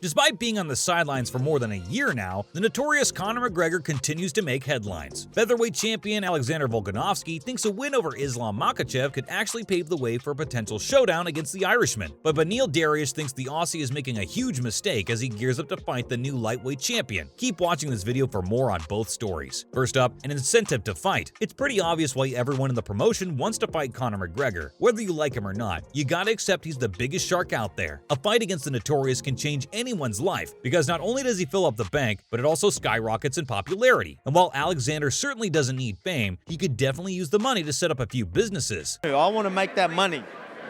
Despite being on the sidelines for more than a year now, the notorious Conor McGregor continues to make headlines. Featherweight champion Alexander Volkanovski thinks a win over Islam Makhachev could actually pave the way for a potential showdown against the Irishman. But Beneil Dariush thinks the Aussie is making a huge mistake as he gears up to fight the new lightweight champion. Keep watching this video for more on both stories. First up, an incentive to fight. It's pretty obvious why everyone in the promotion wants to fight Conor McGregor. Whether you like him or not, you gotta accept he's the biggest shark out there. A fight against the notorious can change anyone's life, because not only does he fill up the bank, but it also skyrockets in popularity. And while Alexander certainly doesn't need fame, he could definitely use the money to set up a few businesses. I want to make that money.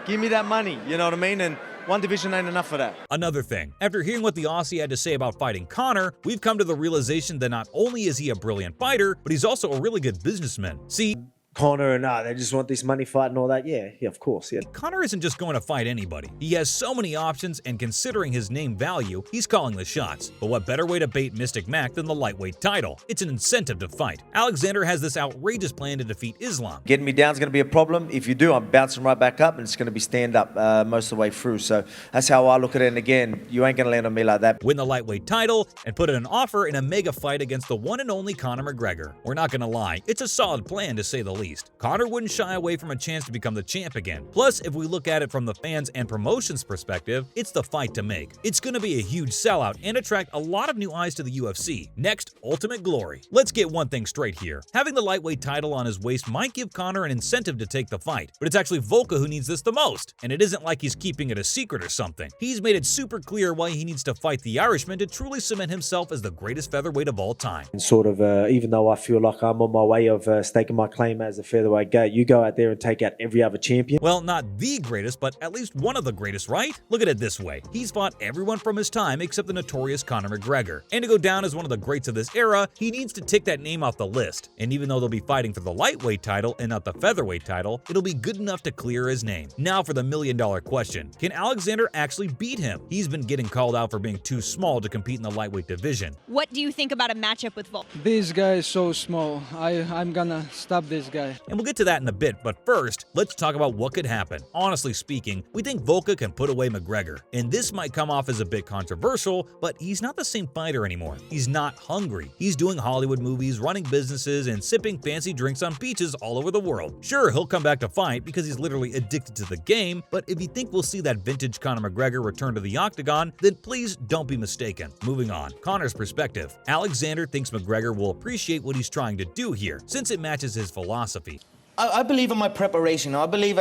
Give me that money, you know what I mean? And one division ain't enough for that. Another thing, after hearing what the Aussie had to say about fighting Conor, we've come to the realization that not only is he a brilliant fighter, but he's also a really good businessman. See, Conor and they just want this money fight and all that. Yeah, of course, yeah. Conor isn't just going to fight anybody. He has so many options, and considering his name value, he's calling the shots. But what better way to bait Mystic Mac than the lightweight title? It's an incentive to fight. Alexander has this outrageous plan to defeat Islam. Getting me down is going to be a problem. If you do, I'm bouncing right back up, and it's going to be stand up most of the way through. So that's how I look at it. And again, you ain't going to land on me like that. Win the lightweight title and put in an offer in a mega fight against the one and only Conor McGregor. We're not going to lie, it's a solid plan to say the least. Conor wouldn't shy away from a chance to become the champ again. Plus, if we look at it from the fans and promotions perspective, it's the fight to make. It's going to be a huge sellout and attract a lot of new eyes to the UFC. Next, Ultimate Glory. Let's get one thing straight here. Having the lightweight title on his waist might give Conor an incentive to take the fight, but it's actually Volka who needs this the most, and it isn't like he's keeping it a secret or something. He's made it super clear why he needs to fight the Irishman to truly cement himself as the greatest featherweight of all time. And sort of, even though I feel like I'm on my way of staking my claim as a featherweight guy, you go out there and take out every other champion. Well, not the greatest, but at least one of the greatest, right? Look at it this way. He's fought everyone from his time except the notorious Conor McGregor. And to go down as one of the greats of this era, he needs to tick that name off the list. And even though they'll be fighting for the lightweight title and not the featherweight title, it'll be good enough to clear his name. Now for the million-dollar question. Can Alexander actually beat him? He's been getting called out for being too small to compete in the lightweight division. What do you think about a matchup with Volk? This guy is so small. I'm gonna stop this guy. And we'll get to that in a bit, but first, let's talk about what could happen. Honestly speaking, we think Volka can put away McGregor. And this might come off as a bit controversial, but he's not the same fighter anymore. He's not hungry. He's doing Hollywood movies, running businesses, and sipping fancy drinks on beaches all over the world. Sure, he'll come back to fight because he's literally addicted to the game, but if you think we'll see that vintage Conor McGregor return to the octagon, then please don't be mistaken. Moving on, Conor's perspective. Alexander thinks McGregor will appreciate what he's trying to do here, since it matches his philosophy. I believe in my preparation. I believe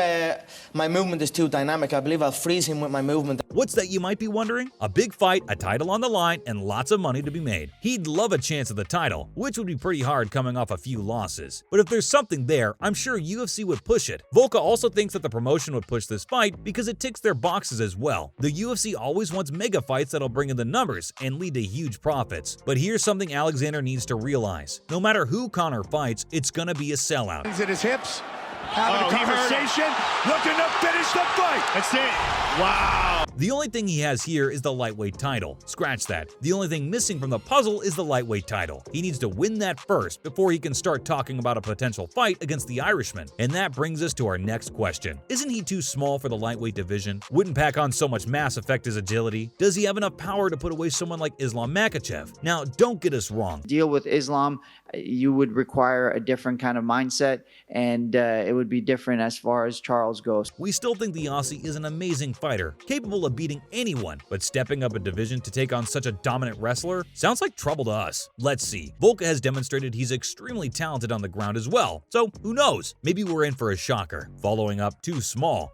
my movement is too dynamic. I believe I'll freeze him with my movement. What's that, you might be wondering? A big fight, a title on the line, and lots of money to be made. He'd love a chance at the title, which would be pretty hard coming off a few losses. But if there's something there, I'm sure UFC would push it. Volka also thinks that the promotion would push this fight because it ticks their boxes as well. The UFC always wants mega fights that'll bring in the numbers and lead to huge profits. But here's something Alexander needs to realize. No matter who Conor fights, it's gonna be a sellout. He's at his hips. Having a conversation, looking to finish the fight. That's it. Wow. The only thing he has here is the lightweight title. Scratch that. The only thing missing from the puzzle is the lightweight title. He needs to win that first before he can start talking about a potential fight against the Irishman. And that brings us to our next question. Isn't he too small for the lightweight division? Wouldn't pack on so much mass affect his agility? Does he have enough power to put away someone like Islam Makhachev? Now, don't get us wrong. Deal with Islam, you would require a different kind of mindset, and it would be different as far as Charles goes. We still think the Aussie is an amazing fighter, capable of beating anyone, but stepping up a division to take on such a dominant wrestler sounds like trouble to us. Let's see. Volka has demonstrated he's extremely talented on the ground as well, so who knows? Maybe we're in for a shocker. Following up, too small.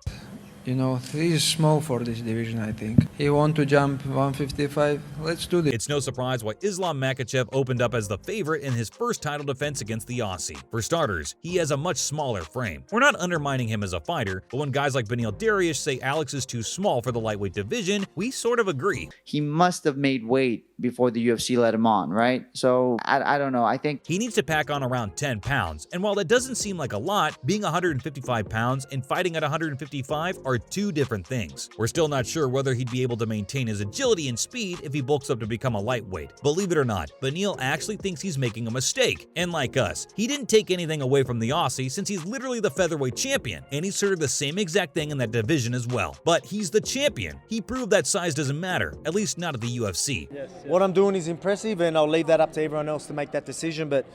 You know, he's small for this division, I think. He want to jump 155. Let's do this. It's no surprise why Islam Makhachev opened up as the favorite in his first title defense against the Aussie. For starters, he has a much smaller frame. We're not undermining him as a fighter, but when guys like Beneil Dariush say Alex is too small for the lightweight division, we sort of agree. He must have made weight before the UFC let him on, right? So, I don't know. I think he needs to pack on around 10 pounds. And while that doesn't seem like a lot, being 155 pounds and fighting at 155 are two different things. We're still not sure whether he'd be able to maintain his agility and speed if he bulks up to become a lightweight. Believe it or not, Beneil actually thinks he's making a mistake. And like us, he didn't take anything away from the Aussie since he's literally the featherweight champion, and he asserted the same exact thing in that division as well. But he's the champion. He proved that size doesn't matter, at least not at the UFC. What I'm doing is impressive, and I'll leave that up to everyone else to make that decision, but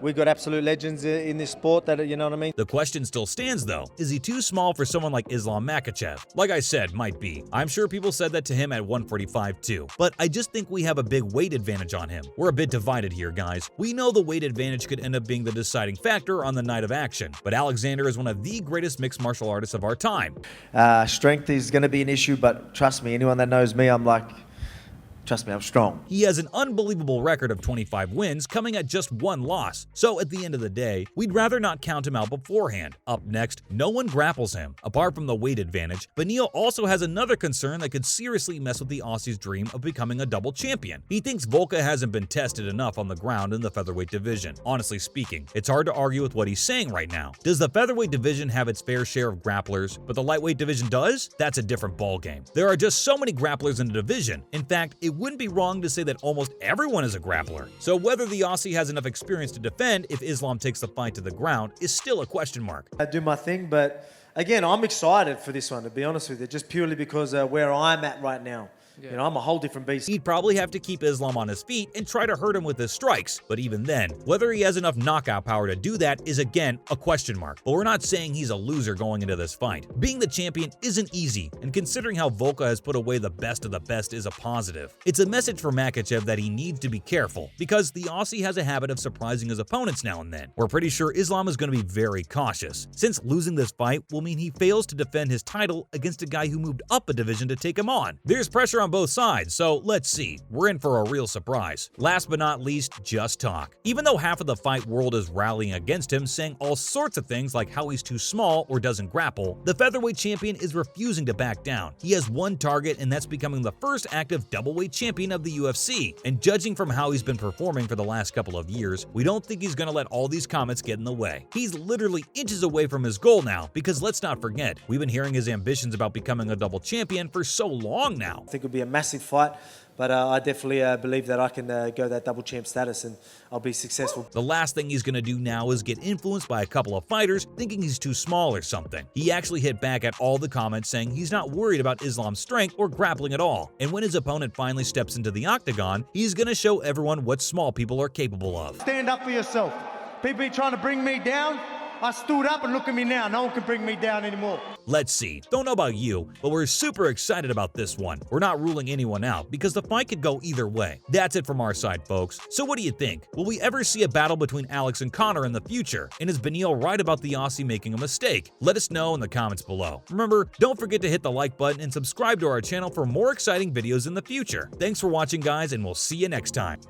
we've got absolute legends in this sport that, you know what I mean? The question still stands though, is he too small for someone like Islam Makhachev? Like I said, might be. I'm sure people said that to him at 145 too, but I just think we have a big weight advantage on him. We're a bit divided here, guys. We know the weight advantage could end up being the deciding factor on the night of action, but Alexander is one of the greatest mixed martial artists of our time. Strength is going to be an issue, but trust me, anyone that knows me, trust me, I'm strong. He has an unbelievable record of 25 wins, coming at just one loss. So at the end of the day, we'd rather not count him out beforehand. Up next, no one grapples him. Apart from the weight advantage, Beneil also has another concern that could seriously mess with the Aussie's dream of becoming a double champion. He thinks Volka hasn't been tested enough on the ground in the featherweight division. Honestly speaking, it's hard to argue with what he's saying right now. Does the featherweight division have its fair share of grapplers, but the lightweight division does? That's a different ballgame. There are just so many grapplers in the division. In fact, it wouldn't be wrong to say that almost everyone is a grappler. So whether the Aussie has enough experience to defend if Islam takes the fight to the ground is still a question mark. I do my thing, but again, I'm excited for this one, to be honest with you, just purely because where I'm at right now. You know, I'm a whole different beast. He'd probably have to keep Islam on his feet and try to hurt him with his strikes, but even then, whether he has enough knockout power to do that is again a question mark. But we're not saying he's a loser going into this fight. Being the champion isn't easy, and considering how Volka has put away the best of the best is a positive. It's a message for Makhachev that he needs to be careful, because the Aussie has a habit of surprising his opponents now and then. We're pretty sure Islam is going to be very cautious, since losing this fight will mean he fails to defend his title against a guy who moved up a division to take him on. There's pressure on both sides, so let's see. We're in for a real surprise. Last but not least, just talk. Even though half of the fight world is rallying against him, saying all sorts of things like how he's too small or doesn't grapple, the featherweight champion is refusing to back down. He has one target, and that's becoming the first active doubleweight champion of the UFC. And judging from how he's been performing for the last couple of years, we don't think he's going to let all these comments get in the way. He's literally inches away from his goal now, because let's not forget, we've been hearing his ambitions about becoming a double champion for so long now. I think it'll be a massive fight, but I definitely believe that I can go that double champ status and I'll be successful. The last thing he's going to do now is get influenced by a couple of fighters thinking he's too small or something. He actually hit back at all the comments saying he's not worried about Islam's strength or grappling at all. And when his opponent finally steps into the octagon, he's going to show everyone what small people are capable of. Stand up for yourself. People trying to bring me down. I stood up and look at me now. No one can bring me down anymore. Let's see. Don't know about you, but we're super excited about this one. We're not ruling anyone out because the fight could go either way. That's it from our side, folks. So what do you think? Will we ever see a battle between Alex and Conor in the future? And is Beneil right about the Aussie making a mistake? Let us know in the comments below. Remember, don't forget to hit the like button and subscribe to our channel for more exciting videos in the future. Thanks for watching, guys, and we'll see you next time.